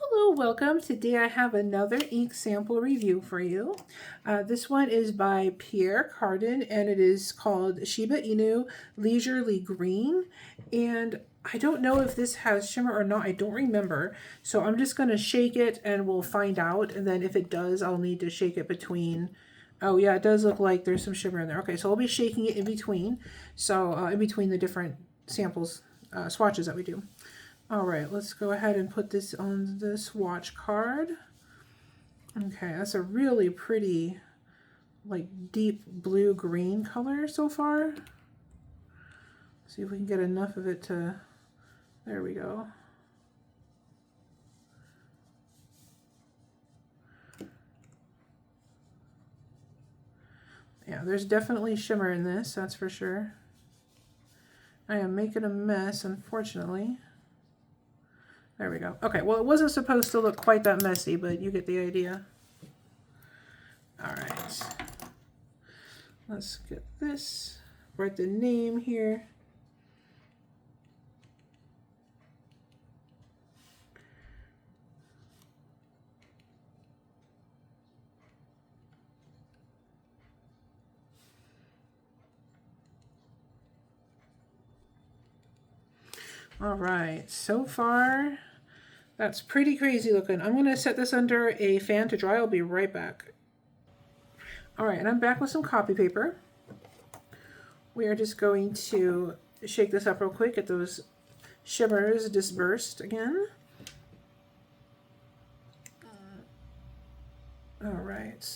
Hello, welcome. Today I have another ink sample review for you. This one is by Pierre Cardin and it is called Shiba Inu Leisurely Green. And I don't know if this has shimmer or not. I don't remember. So I'm just going to shake it and we'll find out. And then if it does, I'll need to shake it between. Oh yeah, it does look like there's some shimmer in there. Okay, so I'll be shaking it in between. So in between the different samples, swatches that we do. All right, let's go ahead and put this on the swatch card. Okay, that's a really pretty, like deep blue-green color so far. See if we can get enough of it to, there we go. Yeah, there's definitely shimmer in this, that's for sure. I am making a mess, unfortunately. There we go. Okay, well, it wasn't supposed to look quite that messy, but you get the idea. All right. Let's get this. Write the name here. All right, so far, that's pretty crazy looking. I'm gonna set this under a fan to dry. I'll be right back. All right, and I'm back with some copy paper. We are just going to shake this up real quick, get those shimmers dispersed again. All right.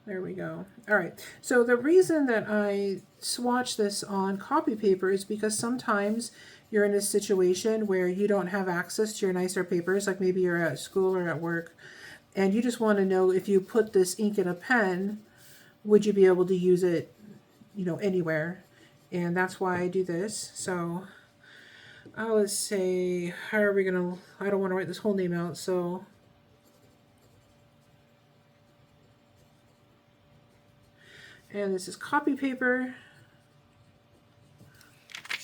There we go. All right, so the reason that I swatch this on copy paper is because sometimes you're in a situation where you don't have access to your nicer papers, like maybe you're at school or at work, and you just want to know if you put this ink in a pen, would you be able to use it, you know, anywhere? And that's why I do this. So let's say, how are we gonna, I don't want to write this whole name out, so and this is copy paper.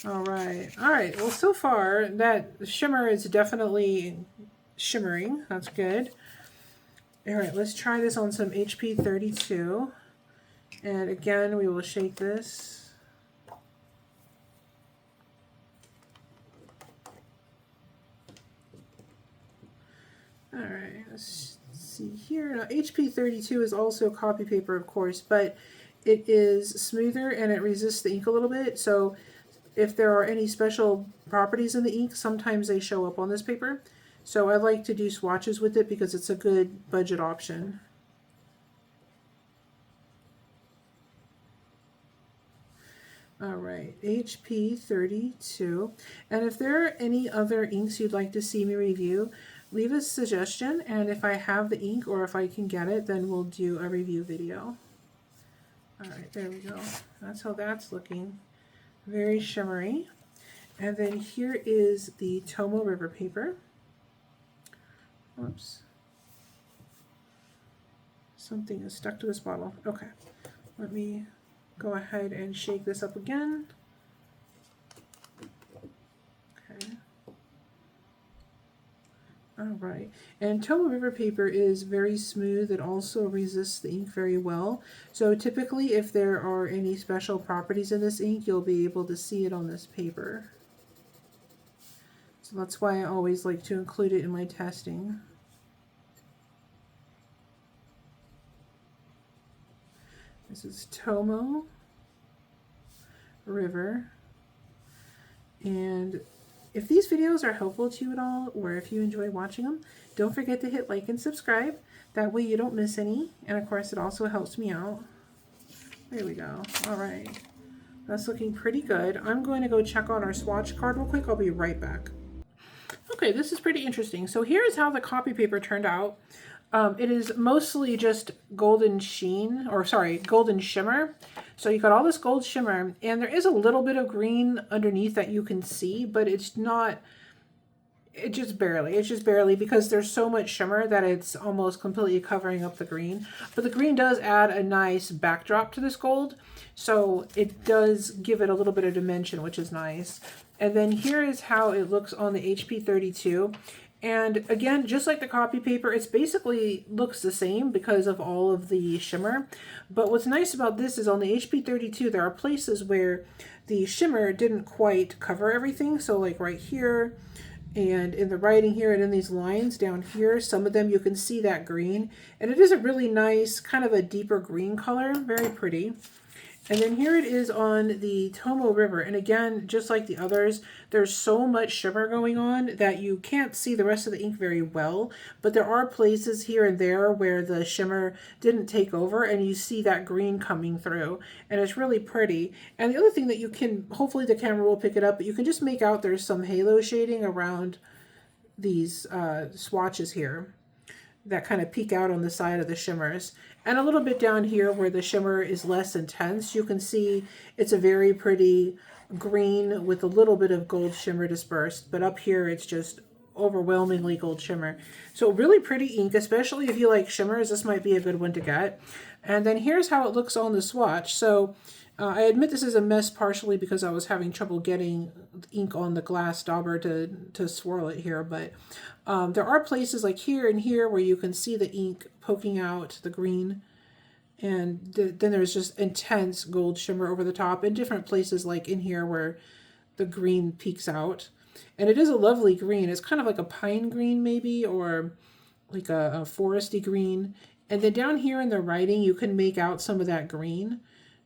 All right. Well, so far that shimmer is definitely shimmering. That's good. All right, let's try this on some HP 32. And again, we will shake this. All right, let's see here. Now, HP 32 is also copy paper, of course, but it is smoother and it resists the ink a little bit. So if there are any special properties in the ink, sometimes they show up on this paper. So I like to do swatches with it because it's a good budget option. All right, HP 32. And if there are any other inks you'd like to see me review, leave a suggestion. And if I have the ink or if I can get it, then we'll do a review video. All right, there we go. That's how that's looking. Very shimmery. And then here is the Tomo River paper. Oops. Something is stuck to this bottle. Okay, let me go ahead and shake this up again. Okay. All right, and Tomo River paper is very smooth. It also resists the ink very well. So typically if there are any special properties in this ink, you'll be able to see it on this paper. So that's why I always like to include it in my testing. This is Tomo River. And if these videos are helpful to you at all, or if you enjoy watching them, don't forget to hit like and subscribe. That way you don't miss any. And of course, it also helps me out. There we go. All right. That's looking pretty good. I'm going to go check on our swatch card real quick. I'll be right back. Okay, this is pretty interesting. So here's how the copy paper turned out. It is mostly just golden sheen, or sorry, golden shimmer. So you got all this gold shimmer, and there is a little bit of green underneath that you can see, but it's not, it's just barely because there's so much shimmer that it's almost completely covering up the green. But the green does add a nice backdrop to this gold, so it does give it a little bit of dimension, which is nice. And then here is how it looks on the HP32. And again, just like the copy paper, it's basically looks the same because of all of the shimmer. But what's nice about this is on the HP32, there are places where the shimmer didn't quite cover everything. So like right here, and in the writing here, and in these lines down here, some of them you can see that green. And it is a really nice, kind of a deeper green color, very pretty. And then here it is on the Tomo River. And again, just like the others, there's so much shimmer going on that you can't see the rest of the ink very well. But there are places here and there where the shimmer didn't take over and you see that green coming through. And it's really pretty. And the other thing that you can, hopefully the camera will pick it up, but you can just make out there's some halo shading around these swatches here that kind of peek out on the side of the shimmers. And a little bit down here where the shimmer is less intense, you can see it's a very pretty green with a little bit of gold shimmer dispersed. But up here, it's just overwhelmingly gold shimmer. So really pretty ink, especially if you like shimmers. This might be a good one to get. And then here's how it looks on the swatch. So I admit this is a mess partially because I was having trouble getting ink on the glass dauber to swirl it here. But there are places like here and here where you can see the ink poking out, the green. And then there's just intense gold shimmer over the top, in different places like in here where the green peeks out. And it is a lovely green. It's kind of like a pine green maybe, or like a foresty green. And then down here in the writing, you can make out some of that green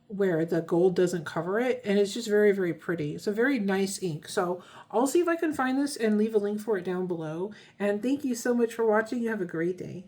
where the gold doesn't cover it. And it's just very, very pretty. It's a very nice ink. So I'll see if I can find this and leave a link for it down below. And thank you so much for watching. You have a great day.